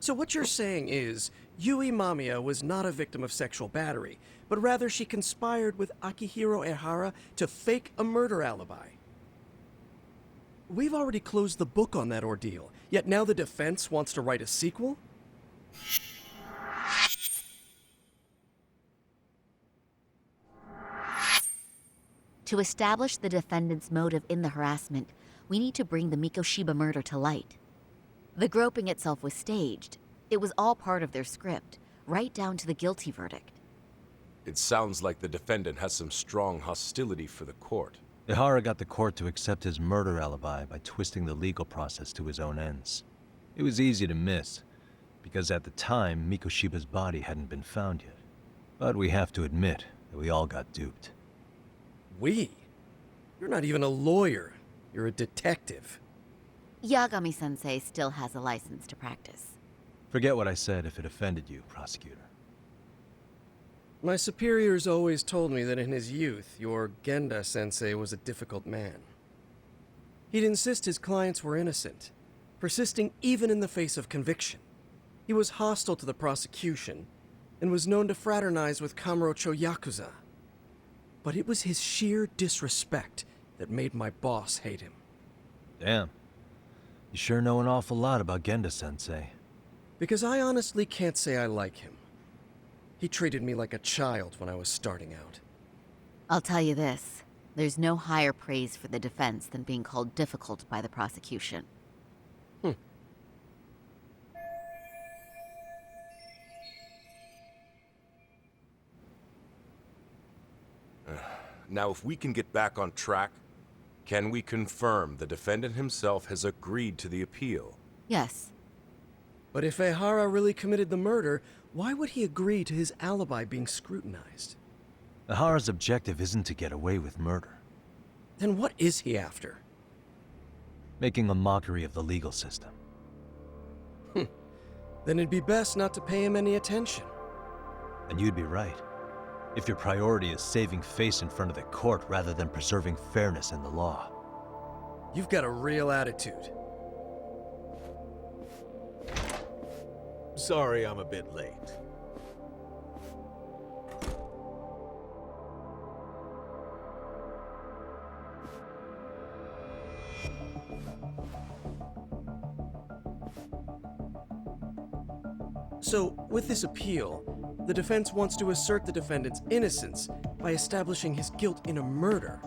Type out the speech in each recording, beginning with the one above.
So what you're saying is, Yui Mamiya was not a victim of sexual battery, but rather she conspired with Akihiro Ehara to fake a murder alibi. We've already closed the book on that ordeal, yet now the defense wants to write a sequel? To establish the defendant's motive in the harassment, we need to bring the Mikoshiba murder to light. The groping itself was staged. It was all part of their script, right down to the guilty verdict. It sounds like the defendant has some strong hostility for the court. Ehara got the court to accept his murder alibi by twisting the legal process to his own ends. It was easy to miss, because at the time, Mikoshiba's body hadn't been found yet. But we have to admit that we all got duped. We? You're not even a lawyer. You're a detective. Yagami-sensei still has a license to practice. Forget what I said if it offended you, prosecutor. My superiors always told me that in his youth, your Genda-sensei was a difficult man. He'd insist his clients were innocent, persisting even in the face of conviction. He was hostile to the prosecution, and was known to fraternize with Kamurocho Yakuza. But it was his sheer disrespect that made my boss hate him. Damn. You sure know an awful lot about Genda-sensei. Because I honestly can't say I like him. He treated me like a child when I was starting out. I'll tell you this, there's no higher praise for the defense than being called difficult by the prosecution. Now, if we can get back on track, can we confirm the defendant himself has agreed to the appeal? Yes. But if Ehara really committed the murder, why would he agree to his alibi being scrutinized? Ehara's objective isn't to get away with murder. Then what is he after? Making a mockery of the legal system. Then it'd be best not to pay him any attention. And you'd be right. If your priority is saving face in front of the court rather than preserving fairness in the law. You've got a real attitude. Sorry I'm a bit late. So, with this appeal, the defense wants to assert the defendant's innocence by establishing his guilt in a murder.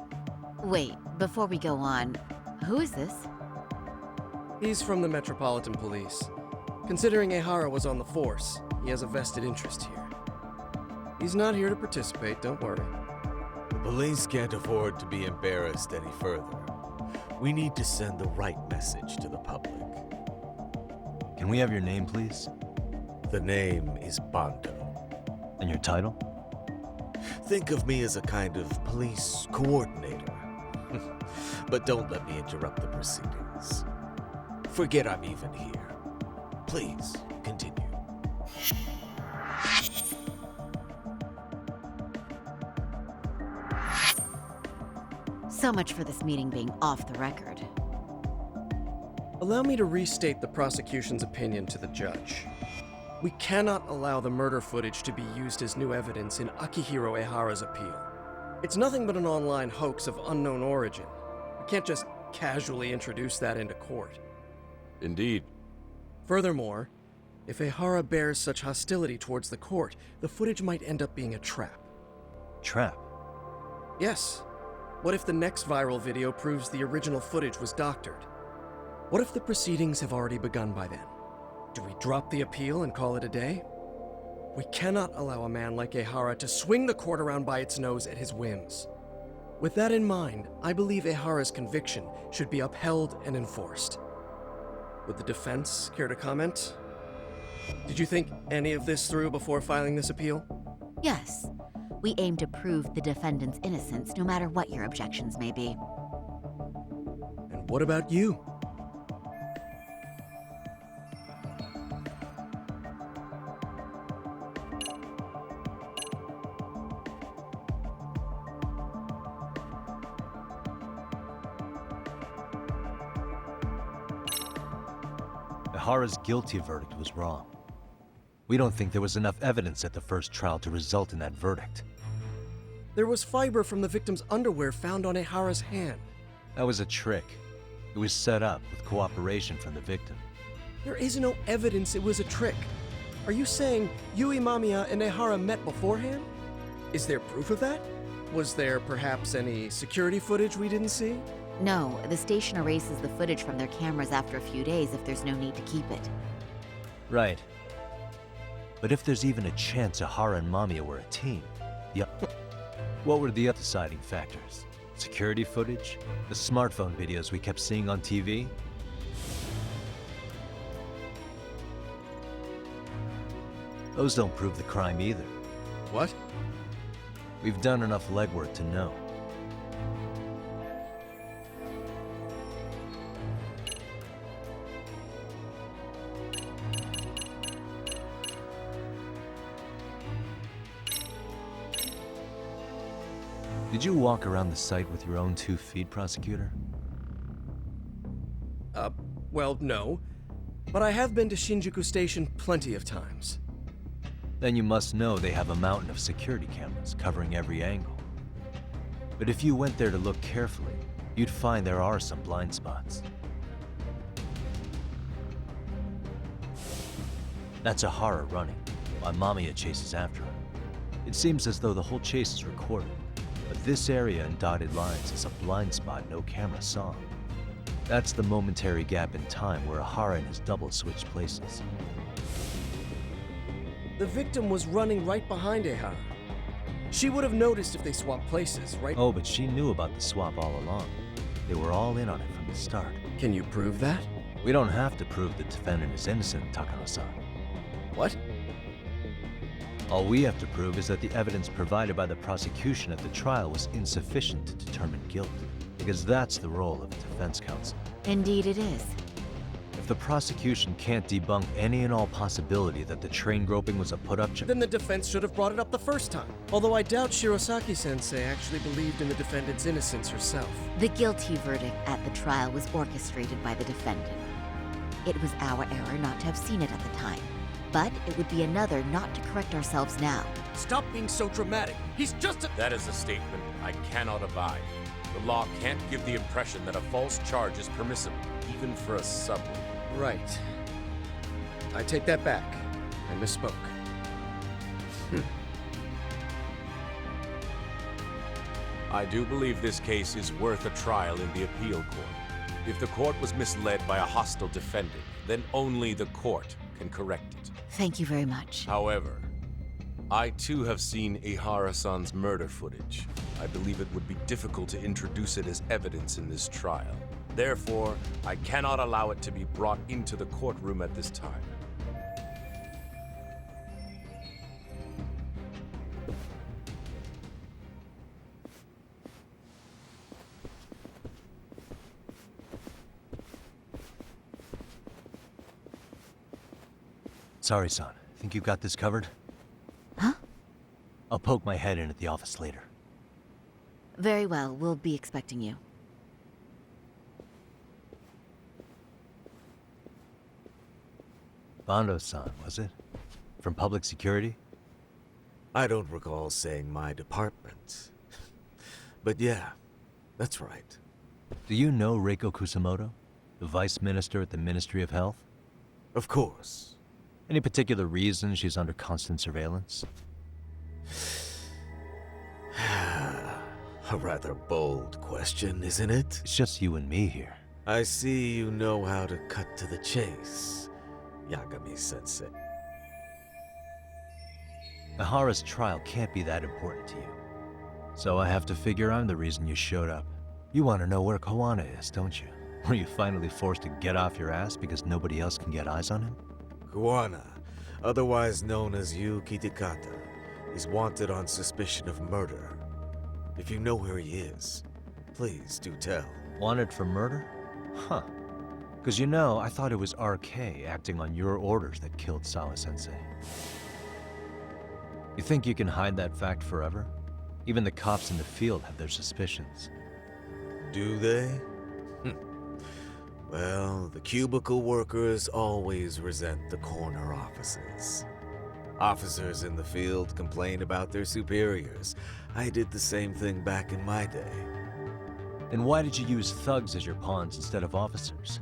Wait, before we go on, who is this? He's from the Metropolitan Police. Considering Ehara was on the force, he has a vested interest here. He's not here to participate, don't worry. The police can't afford to be embarrassed any further. We need to send the right message to the public. Can we have your name, please? The name is Bando. And your title? Think of me as a kind of police coordinator. But don't let me interrupt the proceedings. Forget I'm even here. Please, continue. So much for this meeting being off the record. Allow me to restate the prosecution's opinion to the judge. We cannot allow the murder footage to be used as new evidence in Akihiro Ehara's appeal. It's nothing but an online hoax of unknown origin. We can't just casually introduce that into court. Indeed. Furthermore, if Ehara bears such hostility towards the court, the footage might end up being a trap. Trap? Yes. What if the next viral video proves the original footage was doctored? What if the proceedings have already begun by then? Do we drop the appeal and call it a day? We cannot allow a man like Ehara to swing the court around by its nose at his whims. With that in mind, I believe Ehara's conviction should be upheld and enforced. Would the defense care to comment? Did you think any of this through before filing this appeal? Yes. We aim to prove the defendant's innocence no matter what your objections may be. And what about you? Ehara's guilty verdict was wrong. We don't think there was enough evidence at the first trial to result in that verdict. There was fiber from the victim's underwear found on Ehara's hand. That was a trick. It was set up with cooperation from the victim. There is no evidence it was a trick. Are you saying Yui Mamiya and Ehara met beforehand? Is there proof of that? Was there perhaps any security footage we didn't see? No, the station erases the footage from their cameras after a few days if there's no need to keep it. Right. But if there's even a chance Ehara and Mamiya were a team, what were the other deciding factors? Security footage? The smartphone videos we kept seeing on TV? Those don't prove the crime either. What? We've done enough legwork to know. Did you walk around the site with your own 2 feet, prosecutor? Well, no. But I have been to Shinjuku Station plenty of times. Then you must know they have a mountain of security cameras covering every angle. But if you went there to look carefully, you'd find there are some blind spots. That's Ehara running, while Mamiya chases after her. It seems as though the whole chase is recorded, but this area in dotted lines is a blind spot no camera saw. That's the momentary gap in time where Ehara and his double switched places. The victim was running right behind Ehara. She would have noticed if they swapped places, right? Oh, but she knew about the swap all along. They were all in on it from the start. Can you prove that? We don't have to prove the defendant is innocent, Takano-san. What? All we have to prove is that the evidence provided by the prosecution at the trial was insufficient to determine guilt, because that's the role of the defense counsel. Indeed it is. If the prosecution can't debunk any and all possibility that the train groping was a put-up Then the defense should have brought it up the first time. Although I doubt Shirosaki-sensei actually believed in the defendant's innocence herself. The guilty verdict at the trial was orchestrated by the defendant. It was our error not to have seen it at the time. But it would be another not to correct ourselves now. Stop being so dramatic. He's just a— That is a statement I cannot abide. The law can't give the impression that a false charge is permissible, even for a subway. Right. I take that back. I misspoke. I do believe this case is worth a trial in the appeal court. If the court was misled by a hostile defendant, then only the court can correct it. Thank you very much. However, I too have seen Ehara-san's murder footage. I believe it would be difficult to introduce it as evidence in this trial. Therefore, I cannot allow it to be brought into the courtroom at this time. Sorry, son. Think you got this covered? Huh? I'll poke my head in at the office later. Very well, we'll be expecting you. Bando-san, was it? From public security? I don't recall saying my department. But yeah, that's right. Do you know Reiko Kusamoto? The vice minister at the Ministry of Health? Of course. Any particular reason she's under constant surveillance? A rather bold question, isn't it? It's just you and me here. I see you know how to cut to the chase, Yagami-sensei. Ehara's trial can't be that important to you. So I have to figure I'm the reason you showed up. You want to know where Kawana is, don't you? Were you finally forced to get off your ass because nobody else can get eyes on him? Kawana, otherwise known as Yu Kitakata, is wanted on suspicion of murder. If you know where he is, please do tell. Wanted for murder? Huh. Because you know, I thought it was RK acting on your orders that killed Sawa-sensei. You think you can hide that fact forever? Even the cops in the field have their suspicions. Do they? Well, the cubicle workers always resent the corner offices. Officers in the field complain about their superiors. I did the same thing back in my day. Then why did you use thugs as your pawns instead of officers?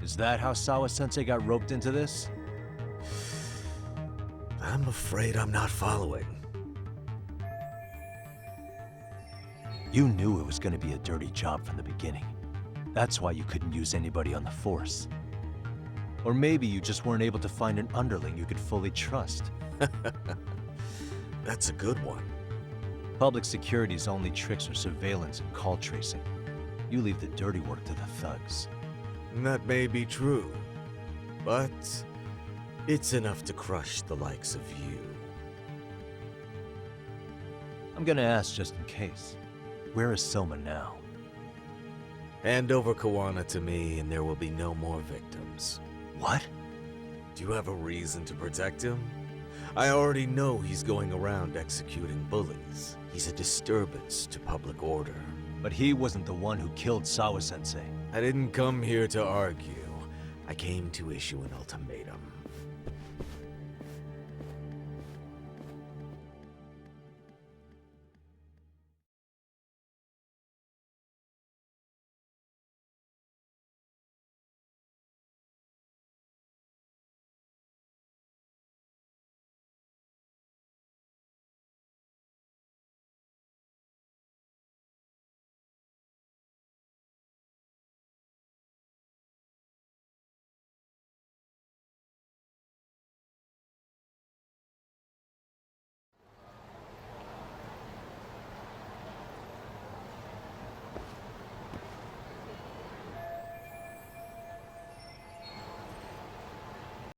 Is that how Sawa-sensei got roped into this? I'm afraid I'm not following. You knew it was going to be a dirty job from the beginning. That's why you couldn't use anybody on the force. Or maybe you just weren't able to find an underling you could fully trust. That's a good one. Public security's only tricks are surveillance and call tracing. You leave the dirty work to the thugs. That may be true, but it's enough to crush the likes of you. I'm gonna ask just in case. Where is Soma now? Hand over Kawana to me and there will be no more victims. What? Do you have a reason to protect him? I already know he's going around executing bullies. He's a disturbance to public order. But he wasn't the one who killed Sawa-sensei. I didn't come here to argue. I came to issue an ultimatum.